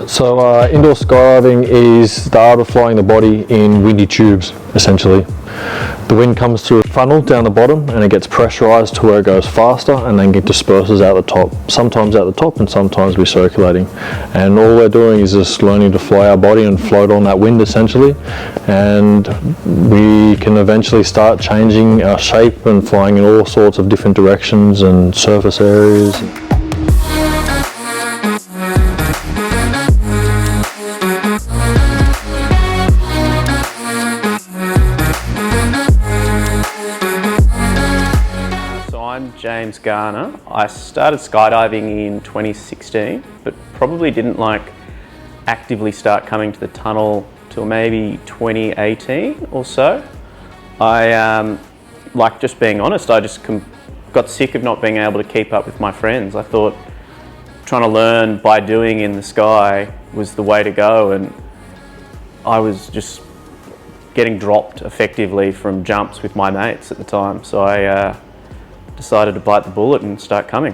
So indoor skydiving is the art of flying the body in windy tubes, essentially. The wind comes through a funnel down the bottom and it gets pressurized to where it goes faster and then it disperses out the top. Sometimes out the top and sometimes recirculating. And all we're doing is just learning to fly our body and float on that wind, essentially. And we can eventually start changing our shape and flying in all sorts of different directions and surface areas. James Garner. I started skydiving in 2016, but probably didn't actively start coming to the tunnel till maybe 2018 or so. I, just being honest, I just got sick of not being able to keep up with my friends. I thought trying to learn by doing in the sky was the way to go, and I was just getting dropped effectively from jumps with my mates at the time. So I decided to bite the bullet and start coming.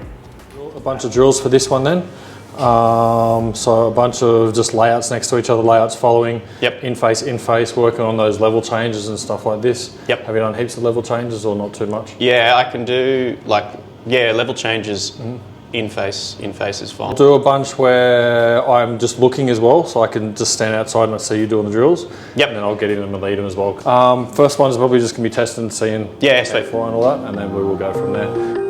A bunch of drills for this one then. So a bunch of just layouts next to each other, layouts following. Yep. In face, working on those level changes and stuff like this. Yep. Have you done heaps of level changes or not too much? Yeah, I can do level changes in face is fine. I'll do a bunch where I'm just looking as well, so I can just stand outside and I see you doing the drills. Yep. And then I'll get in and lead them as well. First one is probably just going to be testing, seeing how they fly and all that, and then we will go from there.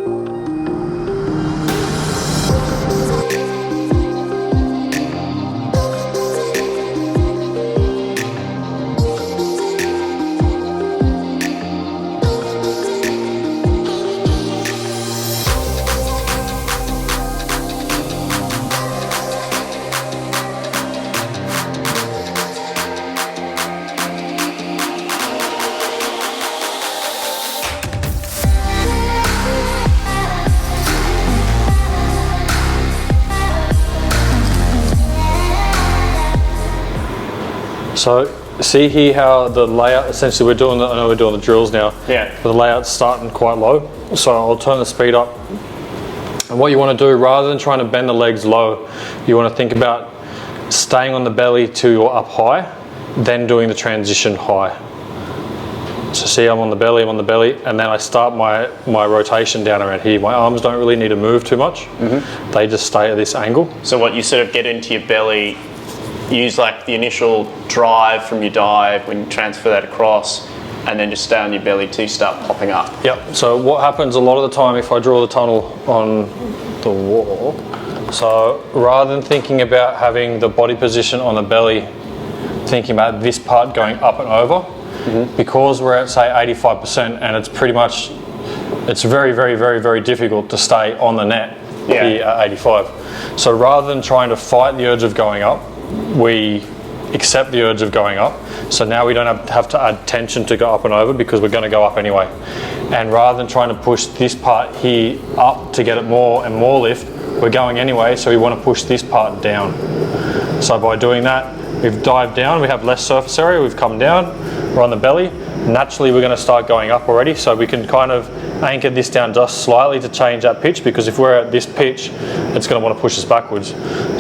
So see here how the layout, essentially I know we're doing the drills now. Yeah. But the layout's starting quite low. So I'll turn the speed up. And what you want to do, rather than trying to bend the legs low, you want to think about staying on the belly till you're up high, then doing the transition high. So see, I'm on the belly, and then I start my rotation down around here. My arms don't really need to move too much. They just stay at this angle. So what, you sort of get into your belly, use the initial drive from your dive when you transfer that across, and then just stay on your belly till you start popping up. Yep, so what happens a lot of the time if I draw the tunnel on the wall, so rather than thinking about having the body position on the belly, thinking about this part going up and over, because we're at say 85% and it's pretty much, it's very, very, very, very difficult to stay on the net here at 85. So rather than trying to fight the urge of going up, we accept the urge of going up. So now we don't have to add tension to go up and over because we're going to go up anyway. And rather than trying to push this part here up to get it more and more lift, we're going anyway, so we want to push this part down. So by doing that, we've dived down, we have less surface area, we've come down, we're on the belly. Naturally we're going to start going up already, so we can kind of anchor this down just slightly to change that pitch, because if we're at this pitch, it's going to want to push us backwards.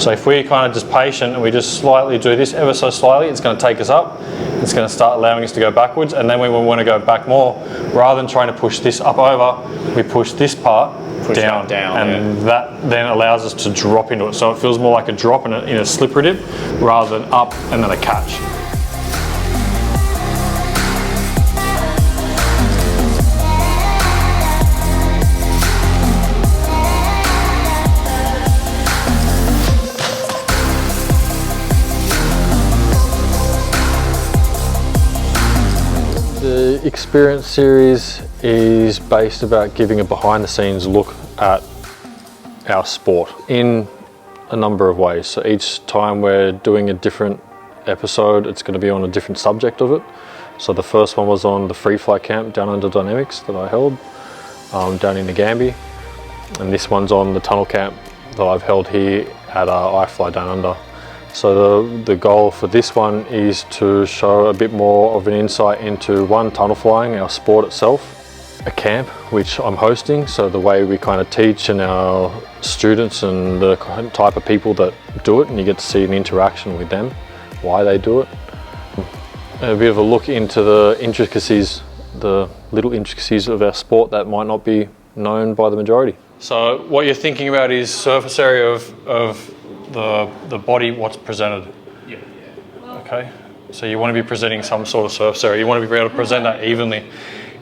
So if we're kind of just patient and we just slightly do this ever so slightly, it's going to take us up, it's going to start allowing us to go backwards, and then when we want to go back more, rather than trying to push this up over, we push this part down, and that then allows us to drop into it. So it feels more like a drop in a slippery dip rather than up and then a catch. The Experience series is based about giving a behind the scenes look at our sport in a number of ways. So each time we're doing a different episode, it's going to be on a different subject of it. So the first one was on the free fly camp Downunder Dynamics that I held down in the Gambia, and this one's on the tunnel camp that I've held here at IFly Downunder. So the goal for this one is to show a bit more of an insight into tunnel flying, our sport itself, a camp which I'm hosting, so the way we kind of teach and our students and the type of people that do it, and you get to see an interaction with them, why they do it. A bit of a look into the intricacies, the little intricacies of our sport that might not be known by the majority. So what you're thinking about is surface area of the body, what's presented. Yeah. Okay, so you want to be presenting some sort of surface area. You want to be able to present that evenly.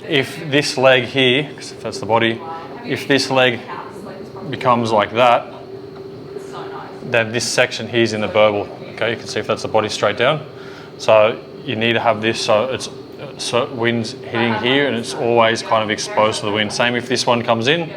If this leg here, because that's the body, if this leg becomes like that, then this section here is in the burble. Okay, you can see if that's the body straight down. So you need to have this so it's wind's hitting here and it's always kind of exposed to the wind. Same if this one comes in,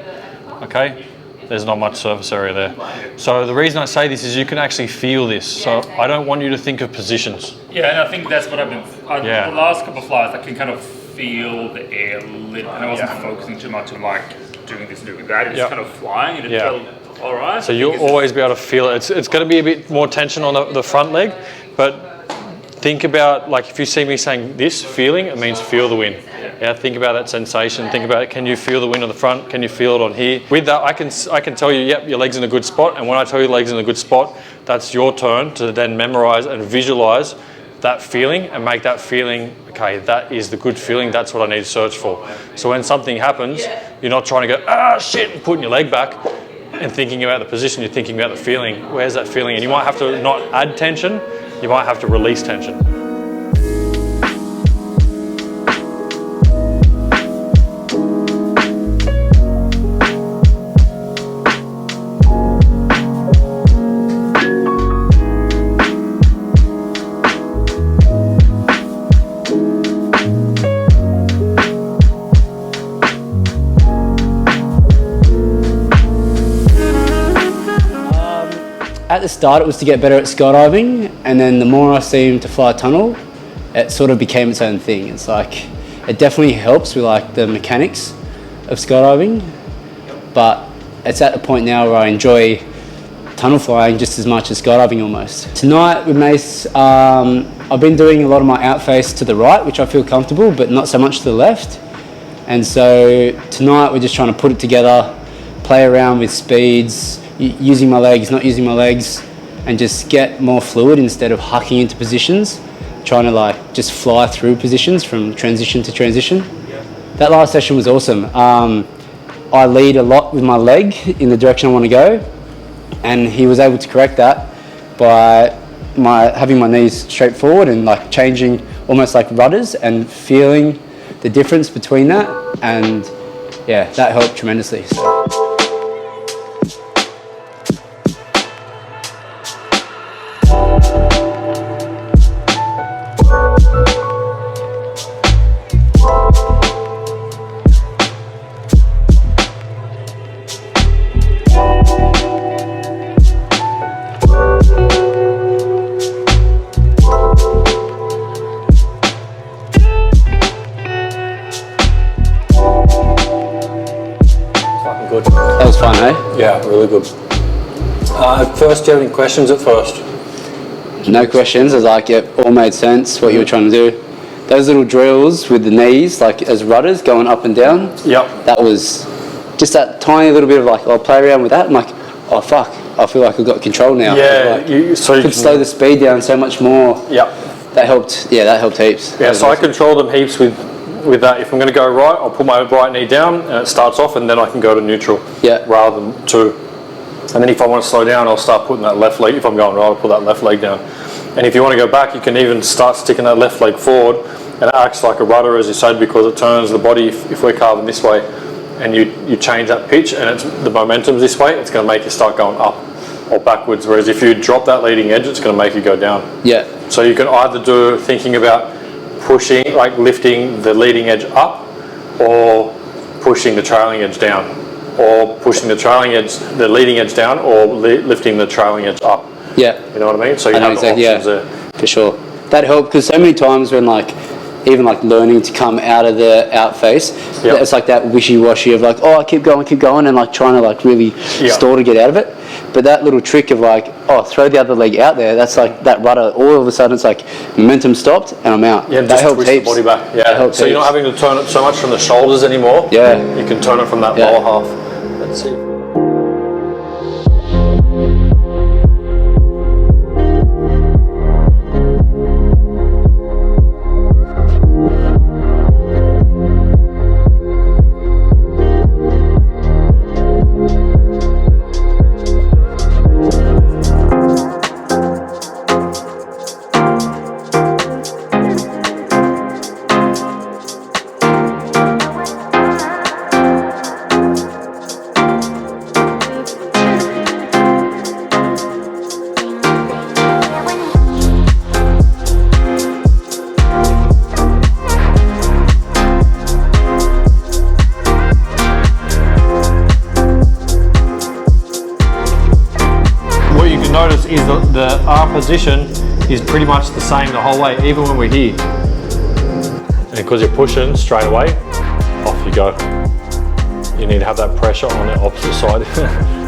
okay, there's not much surface area there. So the reason I say this is you can actually feel this. So I don't want you to think of positions. Yeah, and I think that's what I've been, the last couple of flights, I can kind of feel the air a little, and I wasn't focusing too much on like doing this, doing that, it's kind of flying and it felt all right. So you'll always be able to feel it. It's going to be a bit more tension on the front leg, but think about, like if you see me saying this, feeling, it means feel the wind. Yeah, think about that sensation. Think about it. Can you feel the wind on the front? Can you feel it on here? With that, I can tell you, yep, your leg's in a good spot. And when I tell you leg's in a good spot, that's your turn to then memorize and visualize that feeling and make that feeling, okay, that is the good feeling. That's what I need to search for. So when something happens, you're not trying to go, ah, shit, and putting your leg back and thinking about the position. You're thinking about the feeling. Where's that feeling? And you might have to not add tension. You might have to release tension. At the start it was to get better at skydiving, and then the more I seemed to fly a tunnel, it sort of became its own thing. It's like, it definitely helps with like the mechanics of skydiving, but it's at the point now where I enjoy tunnel flying just as much as skydiving almost. Tonight with Mace, I've been doing a lot of my outface to the right, which I feel comfortable, but not so much to the left. And so tonight we're just trying to put it together, play around with speeds, using my legs, not using my legs, and just get more fluid instead of hucking into positions, trying to like just fly through positions from transition to transition. That last session was awesome. I lead a lot with my leg in the direction I want to go, and he was able to correct that by having my knees straight forward and like changing almost like rudders and feeling the difference between that, and yeah, that helped tremendously. Good. That was fun, eh? Yeah, really good. First, do you have any questions at first? No questions. I was like, yep, all made sense what you were trying to do. Those little drills with the knees, like as rudders going up and down. Yep. That was just that tiny little bit of like, I'll play around with that. I'm like, oh fuck, I feel like I've got control now. Yeah, like, so you could slow the speed down so much more. Yep. That helped. Yeah, that helped heaps. Yeah, so awesome. I control them heaps with that. If I'm going to go right, I'll put my right knee down and it starts off, and then I can go to neutral. Yeah. Rather than two. And then if I want to slow down, I'll start putting that left leg. If I'm going right, I'll put that left leg down. And if you want to go back, you can even start sticking that left leg forward, and it acts like a rudder, as you said, because it turns the body. If we're carving this way, and you change that pitch, and the momentum's this way, it's going to make you start going up or backwards. Whereas if you drop that leading edge, it's going to make you go down. Yeah. So you can either do thinking about pushing, like lifting the leading edge up, or pushing the trailing edge down, or pushing the leading edge down, or lifting the trailing edge up. Yeah. You know what I mean? So you have the options there. For sure. That helped, because so many times when like, even like learning to come out of the outface, it's like that wishy-washy of like, oh, I keep going, and like trying to like really stall to get out of it. But that little trick of like, oh, throw the other leg out there, that's like that rudder, all of a sudden it's like momentum stopped and I'm out. Yeah, that helps twist heaps. the body back. Yeah, so you're not having to turn it so much from the shoulders anymore. Yeah. You can turn it from that lower half. Let's see. arm position is pretty much the same the whole way, even when we're here. And because you're pushing straight away, off you go. You need to have that pressure on the opposite side.